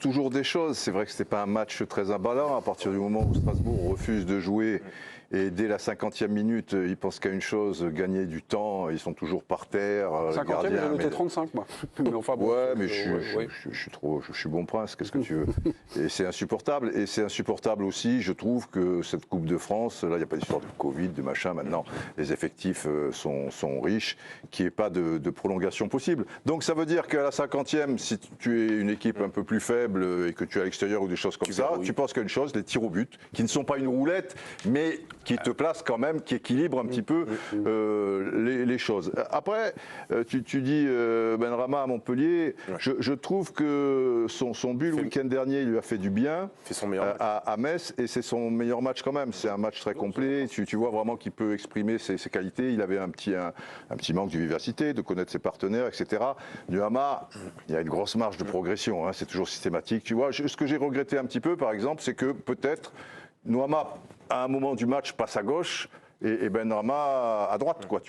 toujours des choses. C'est vrai que ce n'était pas un match très emballant à partir du moment où Strasbourg refuse de jouer. Et dès la 50e minute, ils pensent qu'à une chose, gagner du temps. Ils sont toujours par terre. 50e, j'ai noté 35, moi. Mais enfin, bon, ouais, mais je suis bon prince, qu'est-ce que tu veux. Et c'est insupportable. Et c'est insupportable aussi, je trouve, que cette Coupe de France, là, il n'y a pas d'histoire de Covid, de machin. Maintenant, les effectifs sont riches, qu'il n'y ait pas de prolongation possible. Donc ça veut dire qu'à la 50e, si tu es une équipe un peu plus faible et que tu es à l'extérieur ou des choses comme ça, tu penses qu'à une chose, les tirs au but, qui ne sont pas une roulette, mais qui te place quand même, qui équilibre un petit peu les choses. Après, tu dis Benrahma à Montpellier, je trouve que son but le week-end dernier, il lui a fait du bien à Metz, et c'est son meilleur match quand même. C'est un match très complet, tu vois vraiment qu'il peut exprimer ses qualités. Il avait un petit manque de vivacité, de connaître ses partenaires, etc. Nuama, il y a une grosse marge de progression, hein, c'est toujours systématique. Tu vois, ce que j'ai regretté un petit peu, par exemple, c'est que peut-être Nuama, à un moment du match, passe à gauche et Benrahma à droite. Quoi.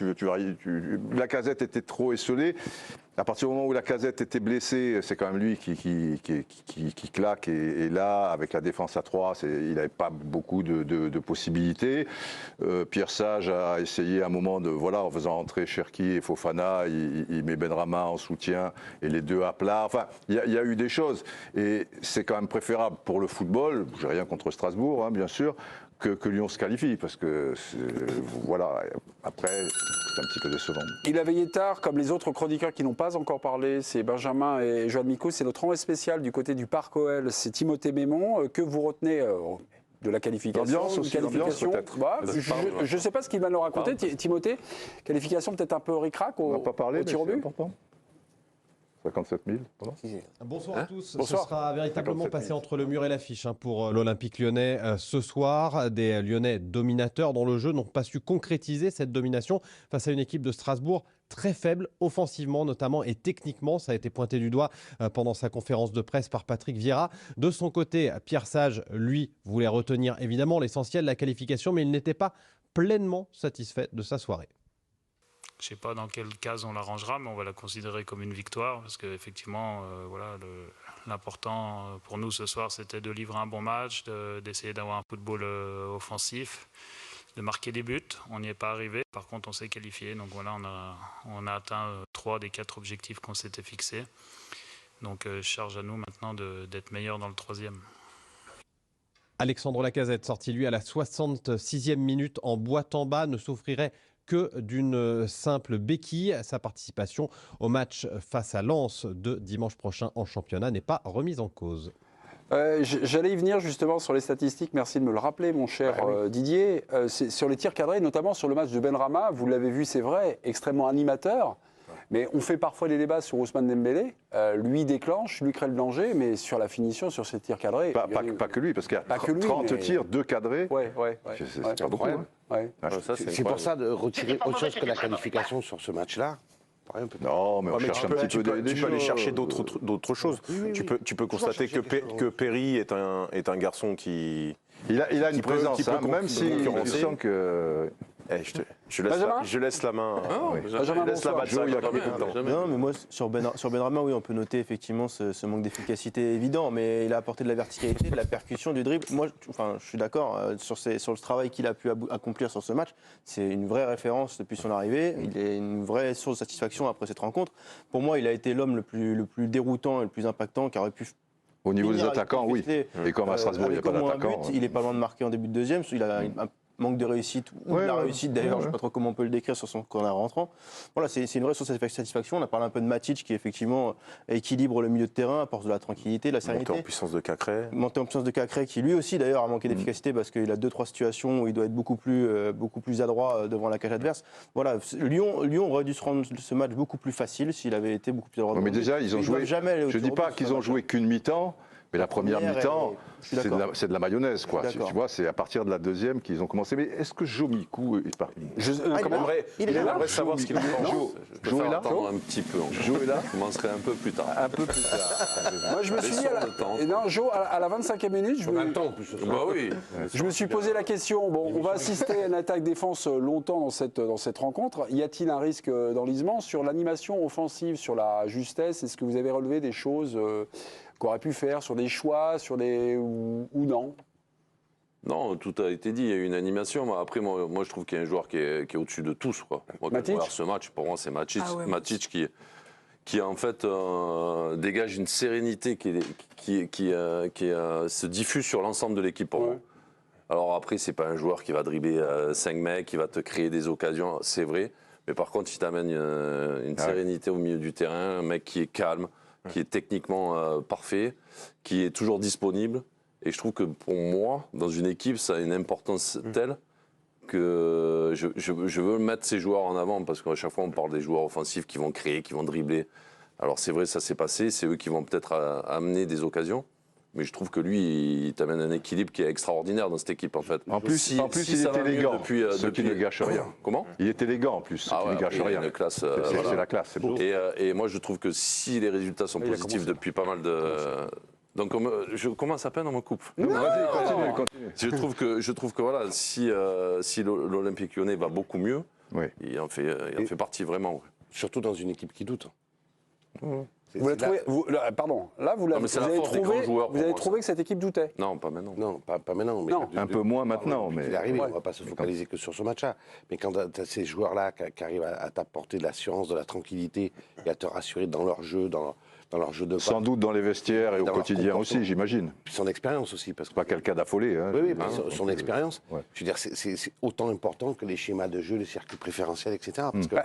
Lacazette était trop esselé. À partir du moment où Lacazette était blessé, c'est quand même lui qui claque. Et là, avec la défense à 3, il n'avait pas beaucoup de possibilités. Pierre Sage a essayé à un moment, en faisant entrer Cherki et Fofana, il met Benrahma en soutien et les deux à plat. Enfin, il y a eu des choses. Et c'est quand même préférable pour le football, j'ai rien contre Strasbourg, hein, bien sûr, que Lyon se qualifie, parce que, voilà, après, c'est un petit peu décevant. Il a veillé tard, comme les autres chroniqueurs qui n'ont pas encore parlé, c'est Benjamin et Joanne Micou, c'est notre envoyé spécial du côté du Parc OL, c'est Timothée Mémon, que vous retenez de la qualification. L'ambiance aussi, peut-être. Bah, je ne sais pas ce qu'il va nous raconter, Timothée, qualification peut-être un peu ric-rac au tir au but. 57 000. Bonsoir à tous. Bonsoir. Ce sera véritablement passé entre le mur et l'affiche pour l'Olympique lyonnais ce soir. Des Lyonnais dominateurs dans le jeu n'ont pas su concrétiser cette domination face à une équipe de Strasbourg très faible offensivement notamment et techniquement. Ça a été pointé du doigt pendant sa conférence de presse par Patrick Vieira. De son côté, Pierre Sage, lui, voulait retenir évidemment l'essentiel, la qualification, mais il n'était pas pleinement satisfait de sa soirée. Je ne sais pas dans quelle case on la rangera, mais on va la considérer comme une victoire parce qu'effectivement, l'important pour nous ce soir, c'était de livrer un bon match, d'essayer d'avoir un football offensif, de marquer des buts. On n'y est pas arrivé. Par contre, on s'est qualifié. Donc voilà, on a atteint 3 des 4 objectifs qu'on s'était fixés. Donc charge à nous maintenant d'être meilleurs dans le 3e. Alexandre Lacazette, sorti lui à la 66e minute en boitant bas, ne souffrirait que d'une simple béquille. Sa participation au match face à Lens de dimanche prochain en championnat n'est pas remise en cause. J'allais y venir justement sur les statistiques, merci de me le rappeler mon cher Didier. Sur les tirs cadrés, notamment sur le match de Benrahma, vous l'avez vu, c'est vrai, extrêmement animateur. Mais on fait parfois des débats sur Ousmane Dembélé. Lui déclenche, lui crée le danger, mais sur la finition, sur ses tirs cadrés... Pas que lui, parce qu'il y a 30 tirs, 2 cadrés. C'est pas beaucoup. Hein. C'est pour ça de retirer autre chose que la qualification sur ce match-là. Non, mais on cherche un petit peu des choses. Tu peux aller chercher d'autres choses. Tu peux constater que Perry est un garçon qui... Il a une présence, même si je sens que... Je laisse la main. Non, mais moi, sur Benrahma, oui, on peut noter effectivement ce manque d'efficacité évident, mais il a apporté de la verticalité, de la percussion, du dribble. Moi, je suis d'accord sur le travail qu'il a pu accomplir sur ce match. C'est une vraie référence depuis son arrivée. Il est une vraie source de satisfaction après cette rencontre. Pour moi, il a été l'homme le plus déroutant et le plus impactant qui aurait pu... Au niveau des attaquants, oui. Et comme à Strasbourg, il n'y a pas d'attaquant. Il n'est pas loin de marquer en début de deuxième. Il a un manque de réussite, ou de la réussite d'ailleurs, je ne sais pas trop comment on peut le décrire sur son corner rentrant. Voilà, c'est une vraie source de satisfaction. On a parlé un peu de Matic qui effectivement équilibre le milieu de terrain, apporte de la tranquillité, de la sérénité. Montée en puissance de Cacré. Montée en puissance de Cacré qui lui aussi d'ailleurs a manqué d'efficacité parce qu'il a 2-3 situations où il doit être beaucoup plus adroit devant la cage adverse. Voilà, Lyon aurait dû se rendre ce match beaucoup plus facile s'il avait été beaucoup plus adroit. Mais déjà, ils ont joué. Je ne dis pas qu'ils ont joué qu'une mi-temps. Mais la première mi-temps, c'est de la mayonnaise, quoi. Tu vois, c'est à partir de la deuxième qu'ils ont commencé. Mais est-ce que Jo Micou est parti? Il aimerait savoir ce qu'il en pense. Jo est là. Attendre un petit peu. Jo est là. Je commencerai un peu plus tard. Un peu plus tard. Moi, je me suis dit Jo, à la 25e minute, je me suis posé la question. Bon, on va assister à une attaque-défense longtemps dans cette rencontre. Y a-t-il un risque d'enlisement sur l'animation offensive, sur la justesse? Est-ce que vous avez relevé des choses qu'aurait pu faire sur des choix, sur des ou non? Non, tout a été dit, il y a eu une animation. Mais après, moi, je trouve qu'il y a un joueur qui est au-dessus de tous, quoi. Moi, quand je regarde ce match, pour moi, c'est Matic, qui en fait dégage une sérénité qui se diffuse sur l'ensemble de l'équipe pour moi. Alors après, c'est pas un joueur qui va dribbler 5 mecs, qui va te créer des occasions, c'est vrai. Mais par contre, il t'amène une sérénité au milieu du terrain, un mec qui est calme, qui est techniquement parfait, qui est toujours disponible. Et je trouve que pour moi, dans une équipe, ça a une importance telle que je veux mettre ces joueurs en avant, parce qu'à chaque fois, on parle des joueurs offensifs qui vont créer, qui vont dribbler. Alors c'est vrai, ça s'est passé, c'est eux qui vont peut-être amener des occasions. Mais je trouve que lui, il t'amène un équilibre qui est extraordinaire dans cette équipe, en fait. En plus, il est élégant, ce qui ne gâche rien. Comment ? Il est élégant, en plus, ce qui ne gâche rien. C'est la classe, c'est beau. Et moi, je trouve que si les résultats sont positifs depuis pas mal de... Donc, je commence à peine, on me coupe. Non, vas-y, continue. Je trouve que voilà, si l'Olympique Lyonnais va beaucoup mieux, il en fait partie vraiment. Surtout dans une équipe qui doute. Vous l'avez trouvé, pardon, là vous avez trouvé que cette équipe doutait? Non, pas maintenant. Non, pas maintenant. Mais un peu moins maintenant. Mais il est arrivé, on ne va pas se focaliser que sur ce match-là. Mais quand tu as ces joueurs-là qui arrivent à t'apporter de l'assurance, de la tranquillité et à te rassurer dans leur jeu, dans leur jeu de passe. Sans doute dans les vestiaires et au quotidien aussi, j'imagine. Puis son expérience aussi. Parce que pas quelqu'un d'affolé. Hein, oui, son expérience. Ouais. Je veux dire, c'est autant important que les schémas de jeu, les circuits préférentiels, etc. Parce que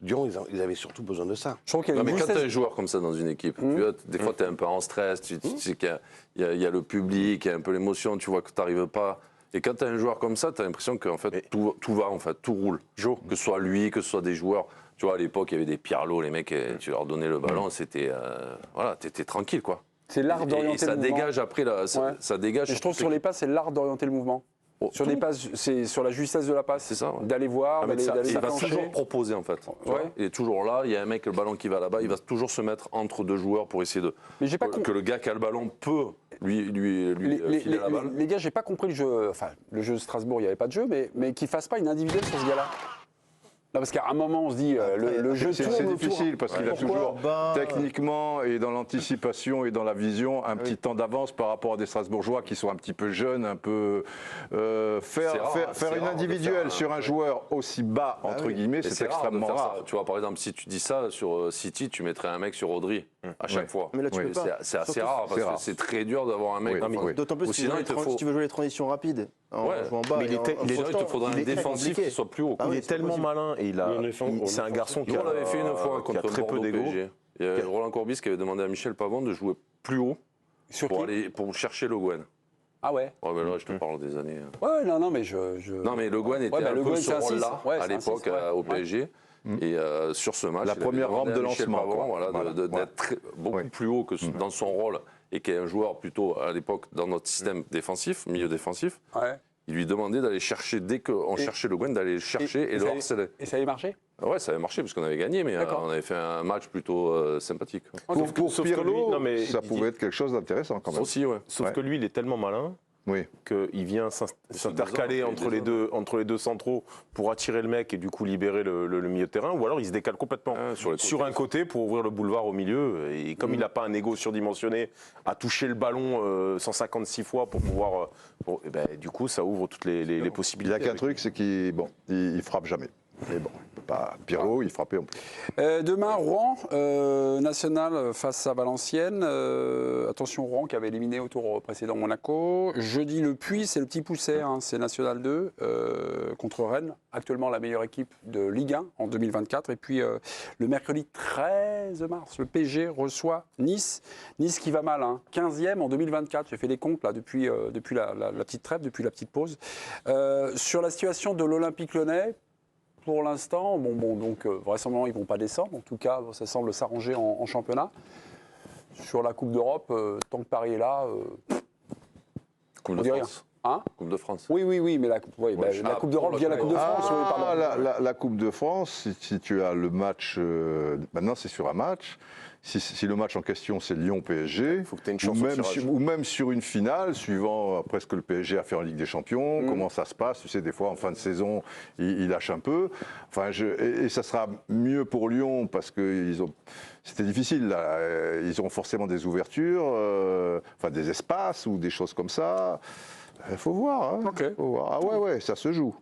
Lyon, ils avaient surtout besoin de ça. Mais quand tu as un joueur comme ça dans une équipe, tu vois, des fois tu es un peu en stress, tu sais qu'il y a le public, il y a un peu l'émotion, tu vois que tu n'arrives pas. Et quand tu as un joueur comme ça, tu as l'impression que en fait, tout va, en fait, tout roule. Que ce soit lui, que ce soit des joueurs. Tu vois, à l'époque, il y avait des Pirlo, les mecs, tu leur donnais le ballon, c'était. Voilà, t'étais tranquille, quoi. C'est l'art d'orienter le mouvement. Et ça dégage après, ça dégage. Et je trouve sur les passes, c'est l'art d'orienter le mouvement. Sur les passes, c'est sur la justesse de la passe. C'est ça. D'aller voir, d'aller il va toujours proposer, en fait. Il est toujours là, il y a un mec, le ballon qui va là-bas, il va toujours se mettre entre deux joueurs pour essayer de. Mais j'ai pas que le gars qui a le ballon peut lui filer la balle. Les gars, j'ai pas compris le jeu. Enfin, le jeu de Strasbourg, il n'y avait pas de jeu, mais qu'il fasse pas une individuelle sur ce gars-là. Non, parce qu'à un moment, on se dit, le jeu tourne. C'est difficile parce qu'il a toujours, techniquement, et dans l'anticipation et dans la vision, un petit temps d'avance par rapport à des Strasbourgeois qui sont un petit peu jeunes, un peu. Faire une individuelle sur un joueur aussi bas, entre guillemets, c'est extrêmement rare. Tu vois, par exemple, si tu dis ça sur City, tu mettrais un mec sur Rodri à chaque fois. Mais là, tu peux pas. C'est assez rare parce que c'est très dur d'avoir un mec. D'autant plus si tu veux jouer les transitions rapides. En jouant bas. Mais il te faudrait un défensif qui soit plus haut. Il est tellement malin. Et c'est un garçon qui l'avait fait une fois contre très peu d'ego. Il y a Roland Courbis qui avait demandé à Michel Pavon de jouer plus haut pour chercher Le Guen. Ah ouais. Ouais, mais là, je te parle des années. Ouais, non, mais Non, mais Le Guen était un peu ce rôle-là à l'époque au PSG. Et sur ce match, la première rampe de lancement, d'être beaucoup plus haut que dans son rôle et qui est un joueur plutôt à l'époque dans notre système défensif, milieu défensif. Il lui demandait d'aller chercher, dès qu'on cherchait Le Guen, d'aller le chercher et le harceler. Et ça avait marché ? Ouais, ça avait marché parce qu'on avait gagné, mais on avait fait un match plutôt sympathique. Pour Pirlo, ça pouvait être quelque chose d'intéressant quand même. Aussi, ouais. Sauf que lui, il est tellement malin qu'il vient s'intercaler entre les deux centraux pour attirer le mec et du coup libérer le milieu de terrain, ou alors il se décale complètement sur un côté pour ouvrir le boulevard au milieu. Et comme il n'a pas un ego surdimensionné à toucher le ballon 156 fois pour pouvoir... du coup, ça ouvre toutes les possibilités. Il n'y a qu'un truc, c'est qu'il frappe jamais. Mais bon, pas Pirlo, il frappait en plus. Demain, Rouen, national face à Valenciennes. Attention, Rouen qui avait éliminé au tour précédent Monaco. Jeudi, le Puy, c'est le petit Pousset, c'est National 2 contre Rennes, actuellement la meilleure équipe de Ligue 1 en 2024. Et puis le mercredi 13 mars, le PSG reçoit Nice. Nice qui va mal, 15e en 2024. J'ai fait les comptes là, depuis la petite trêve, depuis la petite pause. Sur la situation de l'Olympique Lyonnais, pour l'instant, donc vraisemblablement ils ne vont pas descendre. En tout cas, ça semble s'arranger en championnat. Sur la Coupe d'Europe, tant que Paris est là, Coupe de France. Hein? Coupe de France. Oui, mais la Coupe d'Europe via la Coupe de France. La Coupe de France, si tu as le match, maintenant c'est sur un match. Si le match en question c'est Lyon-PSG, ou même sur une finale, suivant après ce que le PSG a fait en Ligue des Champions, comment ça se passe, tu sais, des fois en fin de saison, il lâche un peu. Enfin, et ça sera mieux pour Lyon parce que c'était difficile, là. Ils ont forcément des ouvertures, des espaces ou des choses comme ça. Il faut voir. Hein. Okay. Faut voir. Ah ouais, ça se joue.